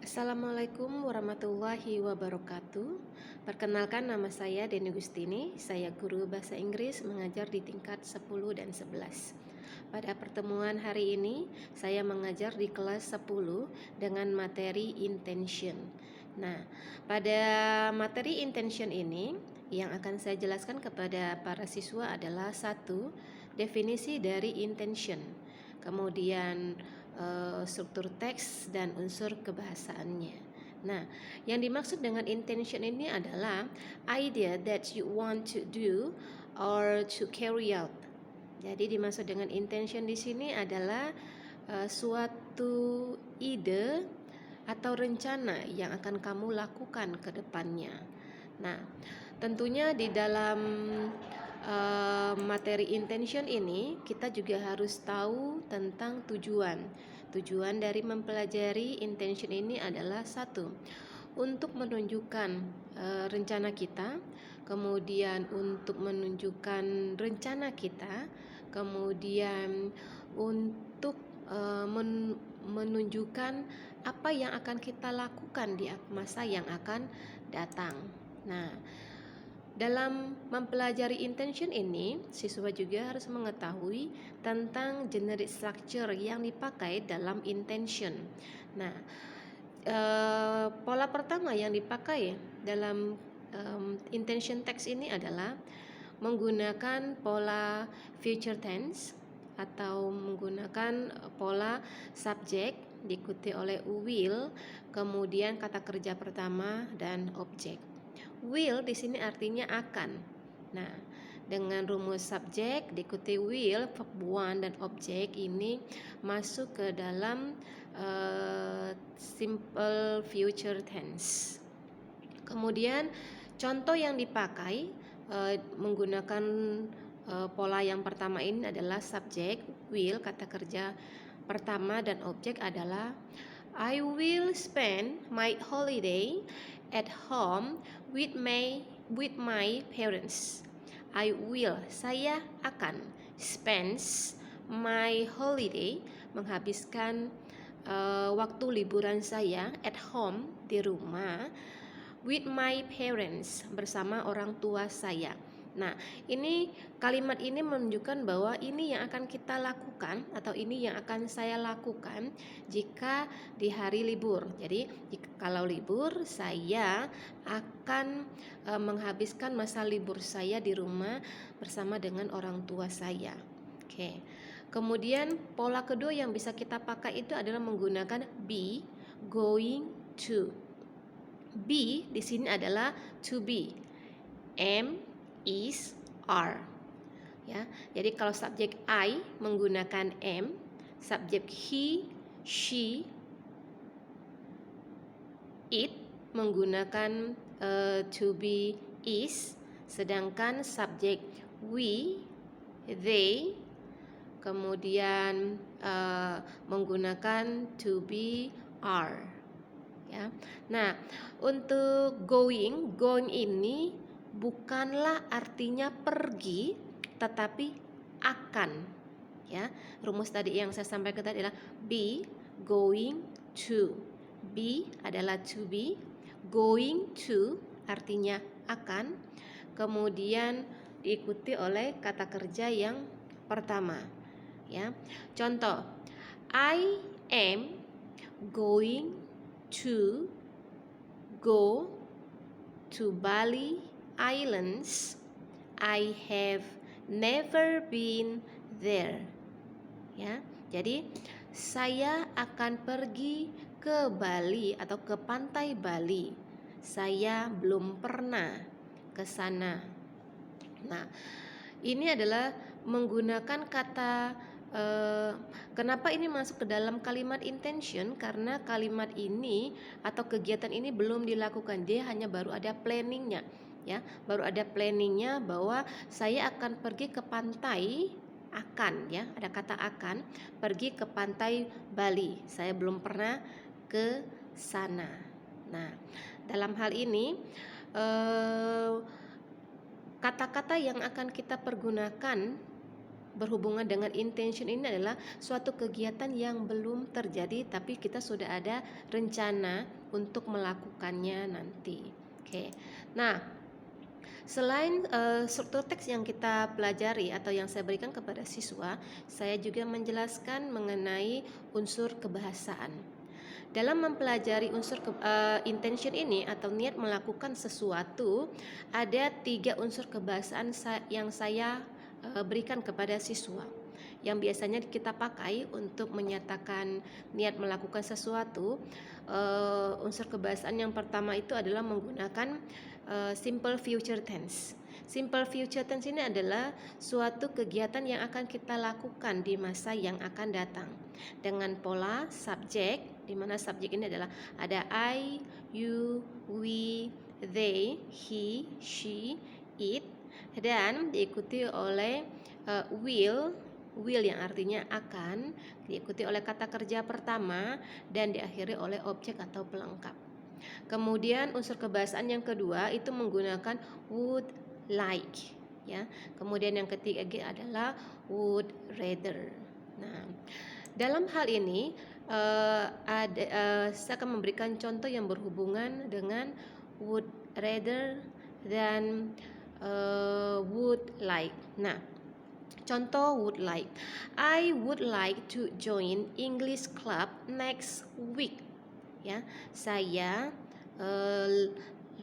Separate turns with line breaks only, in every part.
Assalamualaikum warahmatullahi wabarakatuh. Perkenalkan, nama saya Deni Gustini. Saya guru bahasa Inggris mengajar di tingkat 10 dan 11. Pada pertemuan hari ini, saya mengajar di kelas 10 dengan materi intention. Nah, pada materi intention ini yang akan saya jelaskan kepada para siswa adalah satu, definisi dari intention. Kemudian struktur teks dan unsur kebahasaannya. Nah, yang dimaksud dengan intention ini adalah idea that you want to do or to carry out. Jadi dimaksud dengan intention di sini adalah suatu ide atau rencana yang akan kamu lakukan ke depannya. Nah, tentunya di dalam materi intention ini kita juga harus tahu tentang tujuan. Tujuan dari mempelajari intention ini adalah satu, untuk menunjukkan rencana kita, kemudian untuk menunjukkan rencana kita, kemudian untuk menunjukkan apa yang akan kita lakukan di masa yang akan datang. Nah, dalam mempelajari intention ini, siswa juga harus mengetahui tentang generic structure yang dipakai dalam intention. Nah, pola pertama yang dipakai dalam intention text ini adalah menggunakan pola future tense atau menggunakan pola subjek diikuti oleh will, kemudian kata kerja pertama dan objek. Will di sini artinya akan. Nah, dengan rumus subjek diikuti will, verb one dan objek ini masuk ke dalam simple future tense. Kemudian contoh yang dipakai menggunakan pola yang pertama ini adalah subjek, will, kata kerja pertama dan objek adalah I will spend my holiday at home with my parents. I will, saya akan, spends my holiday, menghabiskan waktu liburan saya at home, di rumah, with my parents, bersama orang tua saya. Nah, ini kalimat ini menunjukkan bahwa ini yang akan kita lakukan atau ini yang akan saya lakukan jika di hari libur. Jadi, kalau libur saya akan menghabiskan masa libur saya di rumah bersama dengan orang tua saya. Oke. Kemudian pola kedua yang bisa kita pakai itu adalah menggunakan be, going to. Be di sini adalah to be. Am, is, are. Ya, jadi kalau subjek I menggunakan am, subjek he, she, it menggunakan to be, is, sedangkan subjek we, they, kemudian menggunakan to be, are. Ya. Nah, untuk going ini bukanlah artinya pergi, tetapi akan. Ya, rumus tadi yang saya sampaikan tadi adalah be, going to. Be adalah to be, going to artinya akan, kemudian diikuti oleh kata kerja yang pertama. Ya, contoh, I am going to go to Bali Islands. I have never been there. Ya, jadi saya akan pergi ke Bali atau ke pantai Bali. Saya belum pernah ke sana. Nah, ini adalah menggunakan kata kenapa ini masuk ke dalam kalimat intention? Karena kalimat ini atau kegiatan ini belum dilakukan, dia hanya baru ada planningnya, ya, baru ada planningnya bahwa saya akan pergi ke pantai, akan, ya, ada kata akan pergi ke pantai Bali. Saya belum pernah ke sana. Nah, dalam hal ini kata-kata yang akan kita pergunakan berhubungan dengan intention ini adalah suatu kegiatan yang belum terjadi tapi kita sudah ada rencana untuk melakukannya nanti. Oke. Nah, selain struktur teks yang kita pelajari atau yang saya berikan kepada siswa, saya juga menjelaskan mengenai unsur kebahasaan. Dalam mempelajari unsur intention ini atau niat melakukan sesuatu, ada 3 unsur kebahasaan yang saya berikan kepada siswa yang biasanya kita pakai untuk menyatakan niat melakukan sesuatu. Unsur kebahasaan yang pertama itu adalah menggunakan simple future tense. Simple future tense ini adalah suatu kegiatan yang akan kita lakukan di masa yang akan datang dengan pola subjek, di mana subjek ini adalah ada I, you, we, they, he, she, it, dan diikuti oleh will yang artinya akan, diikuti oleh kata kerja pertama dan diakhiri oleh objek atau pelengkap. Kemudian unsur kebahasaan yang kedua itu menggunakan would, like, ya. Kemudian yang ketiga adalah would rather. Nah, dalam hal ini saya akan memberikan contoh yang berhubungan dengan would rather dan would like. Nah, contoh would like. I would like to join English club next week. Ya, saya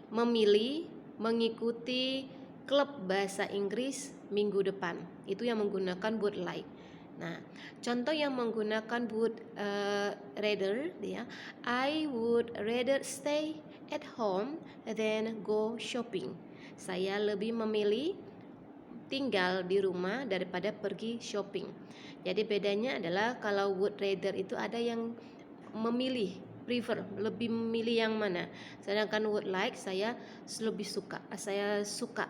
memilih mengikuti klub bahasa Inggris minggu depan. Itu yang menggunakan would like. Nah, contoh yang menggunakan would rather, ya, I would rather stay at home than go shopping. Saya lebih memilih tinggal di rumah daripada pergi shopping. Jadi bedanya adalah kalau would rather itu ada yang memilih, prefer, lebih memilih yang mana. Sedangkan would like saya suka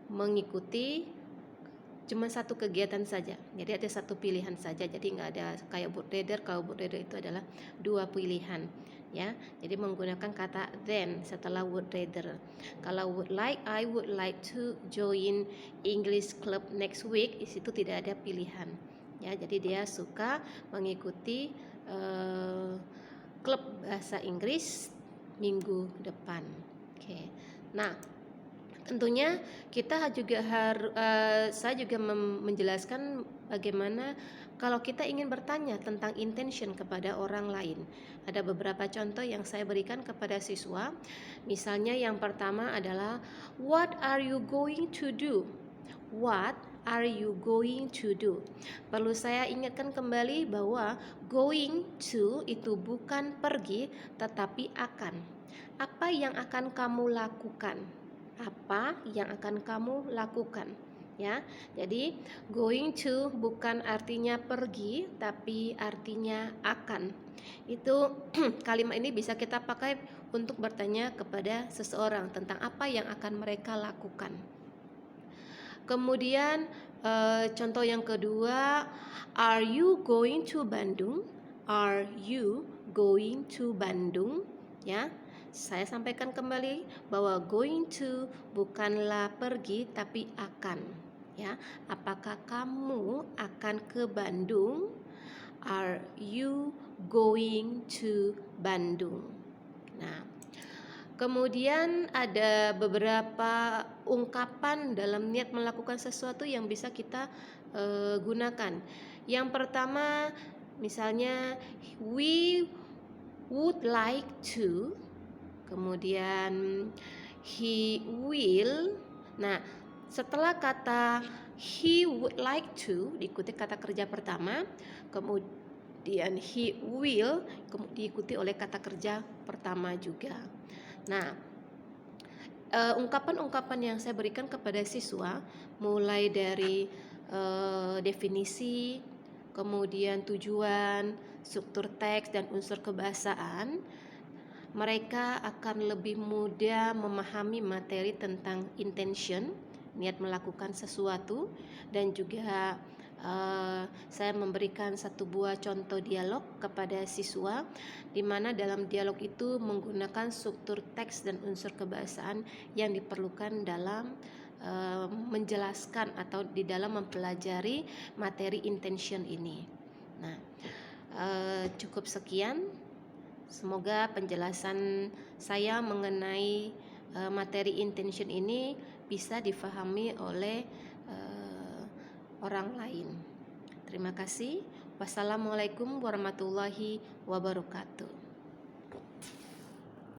mengikuti cuma satu kegiatan saja. Jadi ada satu pilihan saja. Jadi nggak ada kayak would rather. Kalau would rather itu adalah 2 pilihan. Ya, jadi menggunakan kata then setelah would rather. Kalau would like, I would like to join English club next week. Di situ tidak ada pilihan. Ya, jadi dia suka mengikuti klub bahasa Inggris minggu depan. Oke. Nah, tentunya kita juga saya juga menjelaskan bagaimana kalau kita ingin bertanya tentang intention kepada orang lain. Ada beberapa contoh yang saya berikan kepada siswa. Misalnya yang pertama adalah what are you going to do? What are you going to do? Perlu saya ingatkan kembali bahwa going to itu bukan pergi tetapi akan. Apa yang akan kamu lakukan? Apa yang akan kamu lakukan? Ya, jadi going to bukan artinya pergi tapi artinya akan. Itu kalimat ini bisa kita pakai untuk bertanya kepada seseorang tentang apa yang akan mereka lakukan. Kemudian contoh yang kedua, are you going to Bandung? Are you going to Bandung? Ya, saya sampaikan kembali bahwa going to bukanlah pergi tapi akan. Ya, apakah kamu akan ke Bandung? Are you going to Bandung? Nah, kemudian ada beberapa ungkapan dalam niat melakukan sesuatu yang bisa kita gunakan. Yang pertama, misalnya we would like to, kemudian he will. Nah, setelah kata he would like to diikuti kata kerja pertama, kemudian he will diikuti oleh kata kerja pertama juga. Nah, ungkapan-ungkapan yang saya berikan kepada siswa mulai dari definisi, kemudian tujuan, struktur teks dan unsur kebahasaan, mereka akan lebih mudah memahami materi tentang intention, niat melakukan sesuatu, dan juga saya memberikan satu buah contoh dialog kepada siswa, di mana dalam dialog itu menggunakan struktur teks dan unsur kebahasaan yang diperlukan dalam menjelaskan atau di dalam mempelajari materi intention ini. Nah, cukup sekian. Semoga penjelasan saya mengenai materi intention ini bisa difahami oleh orang lain. Terima kasih. Wassalamualaikum warahmatullahi wabarakatuh.